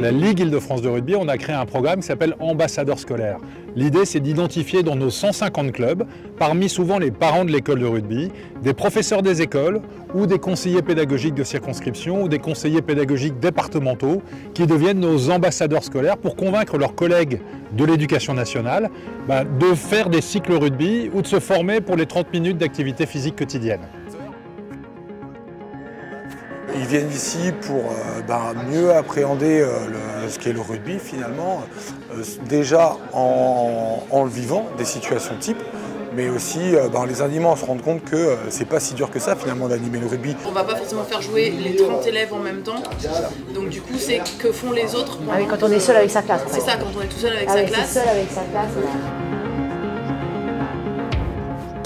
La Ligue Île-de-France de rugby, on a créé un programme qui s'appelle Ambassadeurs scolaires. L'idée, c'est d'identifier dans nos 150 clubs, parmi souvent les parents de l'école de rugby, des professeurs des écoles ou des conseillers pédagogiques de circonscription ou des conseillers pédagogiques départementaux qui deviennent nos ambassadeurs scolaires pour convaincre leurs collègues de l'éducation nationale de faire des cycles rugby ou de se former pour les 30 minutes d'activité physique quotidienne. Ils viennent ici pour mieux appréhender ce qu'est le rugby finalement, déjà en le vivant, des situations types, mais aussi en les animant, on se rend compte que c'est pas si dur que ça finalement d'animer le rugby. On va pas forcément faire jouer les 30 élèves en même temps, donc du coup c'est que font les autres. Ah oui, quand on est seul avec sa classe. C'est ça, quand on est tout seul avec sa classe. Seul avec sa classe.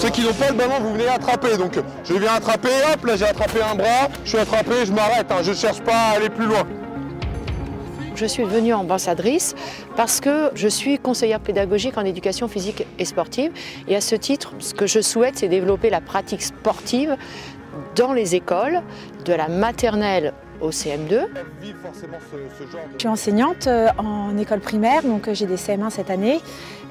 Ceux qui n'ont pas le ballon, vous venez attraper. Donc je viens attraper, hop, là j'ai attrapé un bras, je suis attrapé, je m'arrête, je ne cherche pas à aller plus loin. Je suis devenue ambassadrice parce que je suis conseillère pédagogique en éducation physique et sportive. Et à ce titre, ce que je souhaite, c'est développer la pratique sportive dans les écoles, de la maternelle au CM2. Je suis enseignante en école primaire, donc j'ai des CM1 cette année.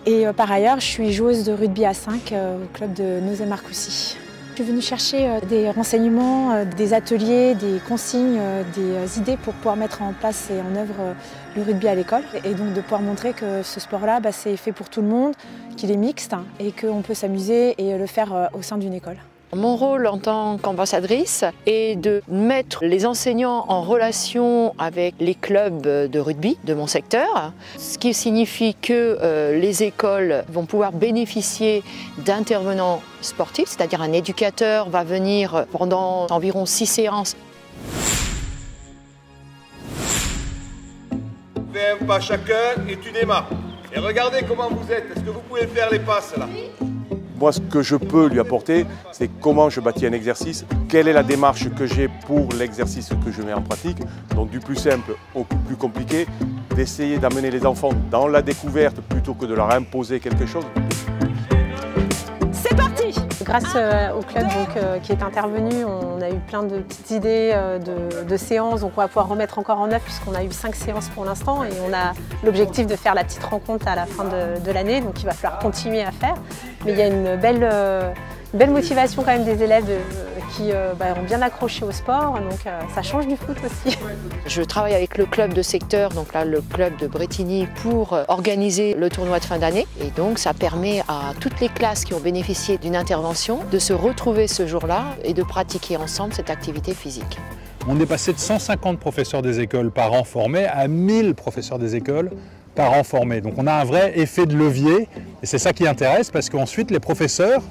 Et par ailleurs, je suis joueuse de rugby à 5 au club de Nozay-Marcoussis. Je suis venue chercher des renseignements, des ateliers, des consignes, des idées pour pouvoir mettre en place et en œuvre le rugby à l'école. Et donc de pouvoir montrer que ce sport-là, c'est fait pour tout le monde, qu'il est mixte et qu'on peut s'amuser et le faire au sein d'une école. Mon rôle en tant qu'ambassadrice est de mettre les enseignants en relation avec les clubs de rugby de mon secteur, ce qui signifie que les écoles vont pouvoir bénéficier d'intervenants sportifs, c'est-à-dire un éducateur va venir pendant environ 6 séances. Vous faites un pas chacun et tu démarres. Et regardez comment vous êtes, est-ce que vous pouvez faire les passes là ? Moi, ce que je peux lui apporter, c'est comment je bâtis un exercice, quelle est la démarche que j'ai pour l'exercice que je mets en pratique. Donc du plus simple au plus compliqué, d'essayer d'amener les enfants dans la découverte plutôt que de leur imposer quelque chose. C'est parti! Grâce au club qui est intervenu, on a eu plein de petites idées de séances, donc on va pouvoir remettre encore en œuvre puisqu'on a eu 5 séances pour l'instant et on a l'objectif de faire la petite rencontre à la fin de l'année, donc il va falloir continuer à faire. Mais il y a une belle motivation quand même des élèves qui ont bien accroché au sport, donc ça change du foot aussi. Je travaille avec le club de secteur, donc là le club de Bretigny, pour organiser le tournoi de fin d'année. Et donc ça permet à toutes les classes qui ont bénéficié d'une intervention de se retrouver ce jour-là et de pratiquer ensemble cette activité physique. On est passé de 150 professeurs des écoles par an formés à 1000 professeurs des écoles par an formés. Donc on a un vrai effet de levier et c'est ça qui intéresse parce qu'ensuite les professeurs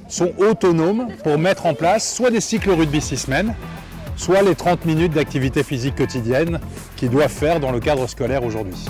sont autonomes pour mettre en place soit des cycles rugby 6 semaines, soit les 30 minutes d'activité physique quotidienne qu'ils doivent faire dans le cadre scolaire aujourd'hui.